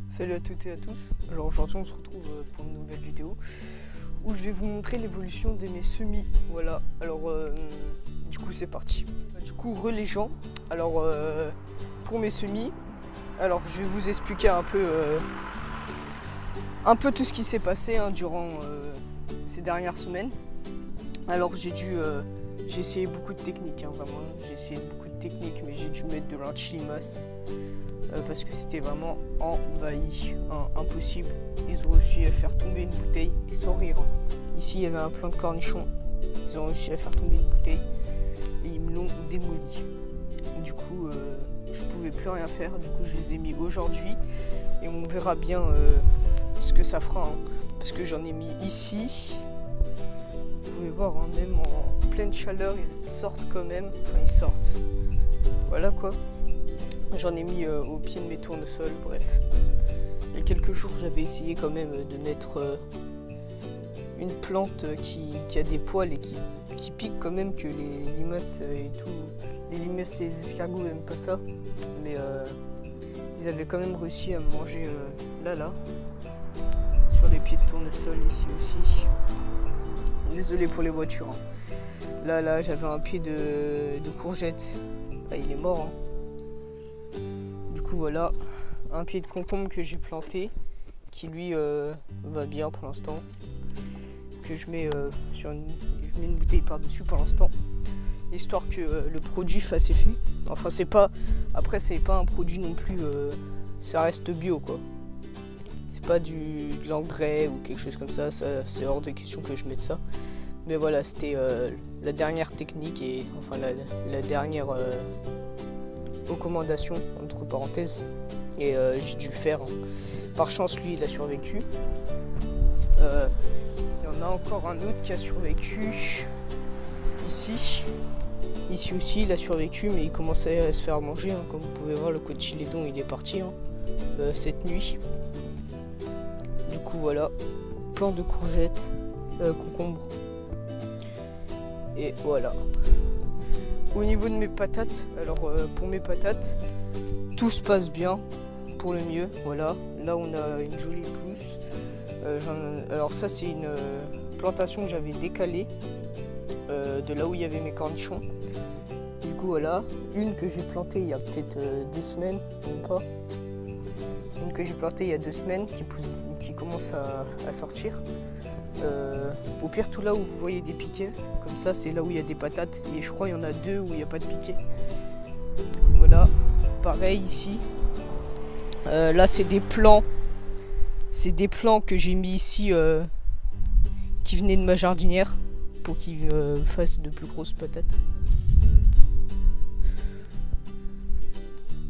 Salut à toutes et à tous. Alors aujourd'hui on se retrouve pour une nouvelle vidéo où je vais vous montrer l'évolution de mes semis. Voilà, alors du coup c'est parti. Du coup les gens, alors pour mes semis, alors je vais vous expliquer un peu tout ce qui s'est passé durant ces dernières semaines. Alors j'ai essayé beaucoup de techniques, vraiment, j'ai essayé beaucoup de techniques, mais j'ai dû mettre de l'anti-limace. Parce que c'était vraiment envahi, impossible. Ils ont réussi à faire tomber une bouteille, et sans rire. Ici il y avait un plant de cornichons, ils ont réussi à faire tomber une bouteille et ils me l'ont démoli. Du coup je pouvais plus rien faire, du coup je les ai mis aujourd'hui et on verra bien ce que ça fera, parce que j'en ai mis ici. Vous pouvez voir, même en pleine chaleur ils sortent quand même, enfin ils sortent, voilà quoi. J'en ai mis au pied de mes tournesols, bref. Il y a quelques jours, j'avais essayé quand même de mettre une plante qui a des poils et qui pique quand même, que les limaces et tout. Les limaces et les escargots n'aiment pas ça. Mais ils avaient quand même réussi à me manger là. Sur les pieds de tournesol, ici aussi. Désolé pour les voitures. Là, j'avais un pied de courgette. Ah, il est mort. Du coup voilà, un pied de concombre que j'ai planté, qui lui va bien pour l'instant, que je mets je mets une bouteille par dessus pour l'instant, histoire que le produit fasse effet. Enfin c'est pas un produit non plus, ça reste bio quoi. C'est pas de l'engrais ou quelque chose comme ça, c'est hors de question que je mette ça. Mais voilà, c'était la dernière technique et enfin la dernière recommandation entre parenthèses, et j'ai dû le faire. Par chance lui il a survécu. Il y en a encore un autre qui a survécu ici aussi, il a survécu, mais il commençait à se faire manger, comme vous pouvez voir. Le cotylédon il est parti cette nuit. Du coup voilà, plant de courgettes, concombre, et voilà. Au niveau de mes patates, alors pour mes patates, tout se passe bien pour le mieux. Voilà, là on a une jolie pousse. Alors ça c'est une plantation que j'avais décalée de là où il y avait mes cornichons. Du coup voilà, une que j'ai plantée il y a peut-être 2 semaines, même pas. Une que j'ai plantée il y a 2 semaines qui commence à sortir. Au pire, tout là où vous voyez des piquets, comme ça, c'est là où il y a des patates. Et je crois qu'il y en a 2 où il n'y a pas de piquets. Du coup, voilà. Pareil ici. Là, c'est des plants. C'est des plants que j'ai mis ici qui venaient de ma jardinière pour qu'ils fassent de plus grosses patates.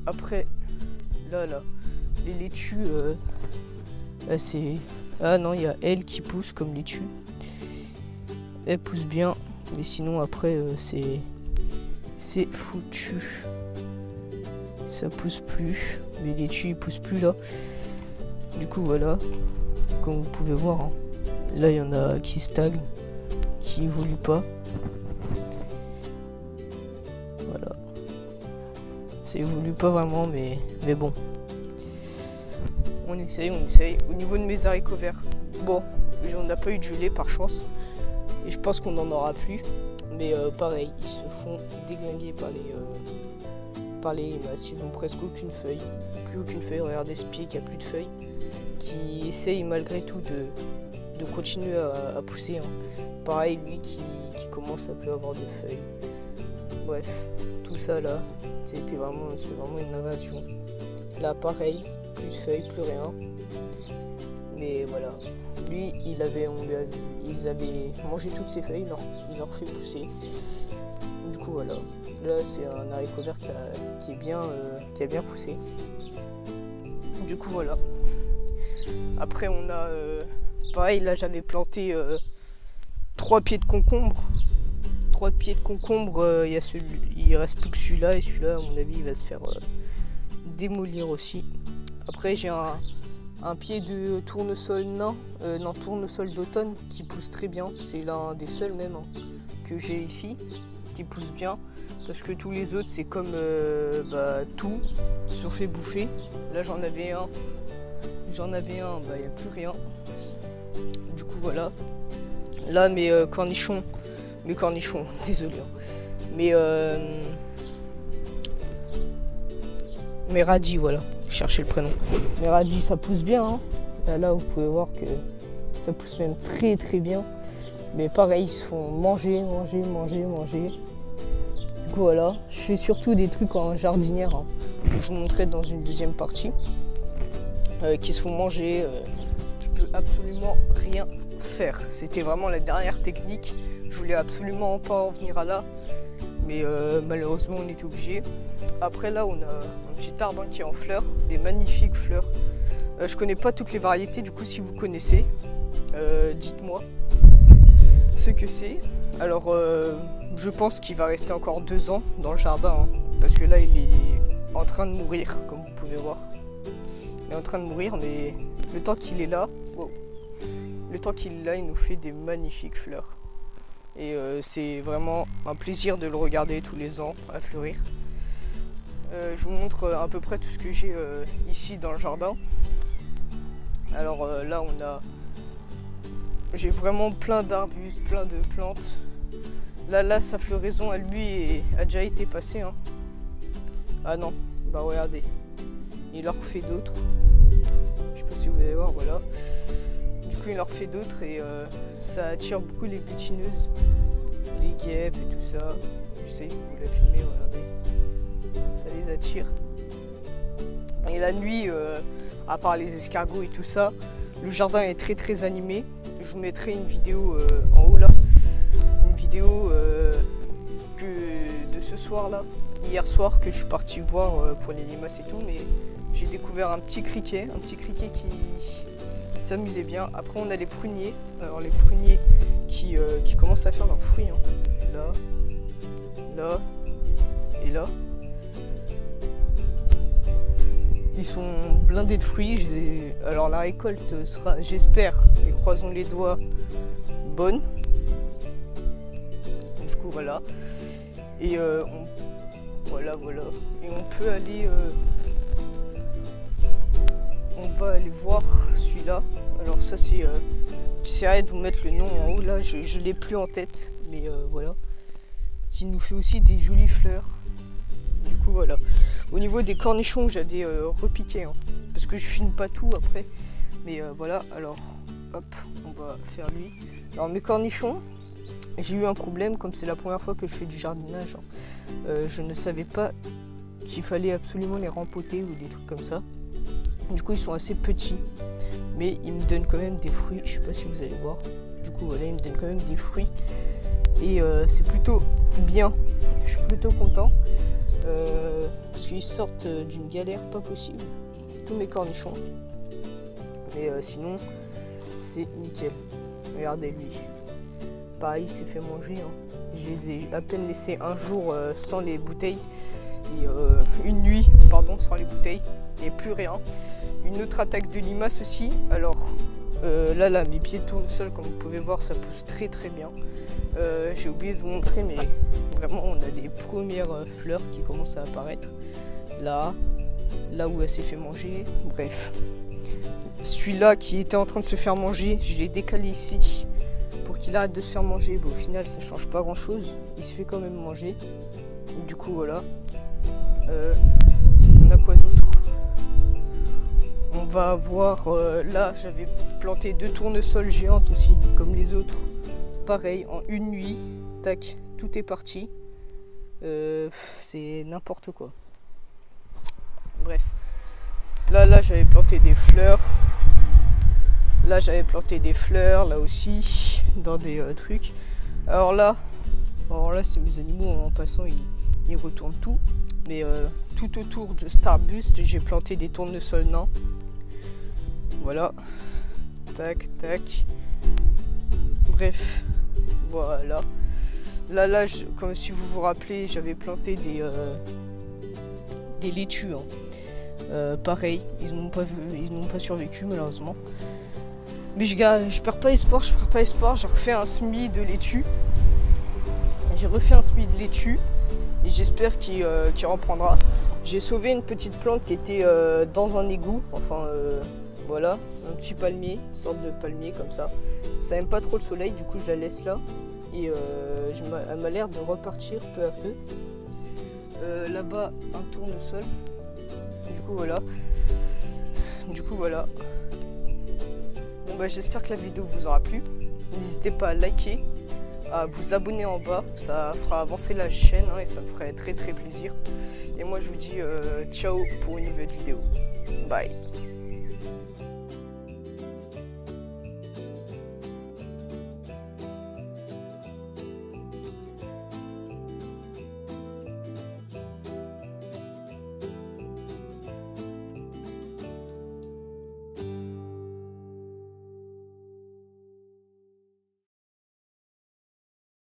Après, là, les laitues, c'est... Ah non, il y a elle qui pousse comme laitue. Elle pousse bien, mais sinon après c'est foutu. Ça pousse plus, mais les laitues ils poussent plus là. Du coup voilà, comme vous pouvez voir, là il y en a qui stagnent, qui évoluent pas. Voilà, ça évolue pas vraiment, mais bon. On essaye. Au niveau de mes haricots verts, bon, on n'a pas eu de gelée par chance. Et je pense qu'on n'en aura plus. Mais pareil, ils se font déglinguer par les limaces. Ils n'ont presque aucune feuille. Plus aucune feuille. Regardez ce pied qui a plus de feuilles. Qui essaye malgré tout de continuer à pousser. Pareil, lui qui commence à plus avoir de feuilles. Bref, tout ça là, c'est vraiment une invasion. Là pareil. Plus de feuilles, plus rien. Mais voilà. Lui, ils avaient mangé toutes ses feuilles, il leur fait pousser. Du coup voilà. Là c'est un haricot vert qui a bien poussé. Du coup voilà. Après on a pareil, là j'avais planté 3 pieds de concombre. 3 pieds de concombre, il reste plus que celui-là, et celui-là à mon avis il va se faire démolir aussi. Après j'ai un pied de tournesol tournesol d'automne qui pousse très bien. C'est l'un des seuls même que j'ai ici qui pousse bien, parce que tous les autres c'est comme tout se fait bouffer. Là j'en avais un j'en avais un, bah il n'y a plus rien. Du coup voilà. Là mes cornichons, désolé. Hein. Mes radis, voilà. Cherchez le prénom. Mes radis, ça pousse bien. Hein. Là, vous pouvez voir que ça pousse même très très bien. Mais pareil, ils se font manger. Du coup voilà, je fais surtout des trucs en jardinière, hein, que je vous montrerai dans une deuxième partie, qui se font manger. Je peux absolument rien faire. C'était vraiment la dernière technique. Je voulais absolument pas en venir à là, mais malheureusement on était obligé. Après là, on a un petit arbre qui est en fleurs, des magnifiques fleurs. Je connais pas toutes les variétés, du coup si vous connaissez, dites-moi ce que c'est. Alors je pense qu'il va rester encore 2 ans dans le jardin, hein, parce que là il est en train de mourir, comme vous pouvez voir. Il est en train de mourir, mais le temps qu'il est là, wow, le temps qu'il est là, il nous fait des magnifiques fleurs. Et c'est vraiment un plaisir de le regarder tous les ans à fleurir. Je vous montre à peu près tout ce que j'ai ici dans le jardin. Alors là j'ai vraiment plein d'arbustes, plein de plantes. Là sa floraison à lui a déjà été passée. Hein. Ah non, bah regardez, il en refait d'autres. Je sais pas si vous allez voir, voilà. Du coup il en refait d'autres et ça attire beaucoup les butineuses, les guêpes et tout ça. J'essaye de vous la filmer, regardez. Ça les attire. Et la nuit, à part les escargots et tout ça, le jardin est très très animé. Je vous mettrai une vidéo en haut là. Une vidéo de ce soir là. Hier soir que je suis parti voir pour les limaces et tout. Mais j'ai découvert un petit criquet qui s'amusait bien. Après on a les pruniers. Alors les pruniers qui commencent à faire leurs fruits. Hein. Là et là. Ils sont blindés de fruits. Alors la récolte sera, j'espère, et croisons les doigts, bonne. Du coup voilà. Et voilà. Et on peut aller, on va aller voir celui-là. Alors ça c'est, j'essaierai de vous mettre le nom en haut là. Je l'ai plus en tête, mais voilà. Qui nous fait aussi des jolies fleurs. Du coup voilà. Au niveau des cornichons, j'avais repiqué, hein, parce que je filme pas tout après. Mais voilà, alors hop, on va faire lui. Alors mes cornichons, j'ai eu un problème, comme c'est la première fois que je fais du jardinage. Hein. Je ne savais pas qu'il fallait absolument les rempoter ou des trucs comme ça. Du coup ils sont assez petits, mais ils me donnent quand même des fruits. Je sais pas si vous allez voir. Du coup voilà, ils me donnent quand même des fruits. Et c'est plutôt bien. Je suis plutôt content. Parce qu'ils sortent d'une galère pas possible, tous mes cornichons. Mais sinon, c'est nickel. Regardez lui. Pareil, il s'est fait manger. Hein. Je les ai à peine laissés un jour sans les bouteilles. Et une nuit, pardon, sans les bouteilles. Et plus rien. Une autre attaque de limaces aussi. Alors, là, mes pieds de tournesol, comme vous pouvez voir, ça pousse très très bien. J'ai oublié de vous montrer, mais vraiment on a des premières fleurs qui commencent à apparaître là où elle s'est fait manger. Bref, celui-là qui était en train de se faire manger, je l'ai décalé ici pour qu'il arrête de se faire manger. Bon, au final ça change pas grand chose, il se fait quand même manger. Du coup voilà. On a quoi d'autre? On va avoir là j'avais planté 2 tournesols géantes aussi comme les autres. Pareil, en une nuit, tac, tout est parti. C'est n'importe quoi. Bref. Là j'avais planté des fleurs. Là j'avais planté des fleurs, là aussi, dans des trucs. Alors là c'est mes animaux, en passant ils retournent tout. Mais tout autour de cet arbuste, j'ai planté des tournesols nains. Voilà. Tac, tac. Bref. Voilà. Là, comme si vous vous rappelez, j'avais planté des laitues. Hein. Pareil, ils n'ont pas survécu malheureusement. Mais je perds pas espoir. J'ai refait un semis de laitue. Et j'espère qu'il reprendra. J'ai sauvé une petite plante qui était dans un égout. Enfin, Voilà, un petit palmier, une sorte de palmier comme ça. Ça aime pas trop le soleil, du coup je la laisse là. Et elle m'a l'air de repartir peu à peu. Là-bas, un tournesol. Du coup voilà. Bon bah j'espère que la vidéo vous aura plu. N'hésitez pas à liker, à vous abonner en bas. Ça fera avancer la chaîne et ça me ferait très très plaisir. Et moi je vous dis ciao pour une nouvelle vidéo. Bye.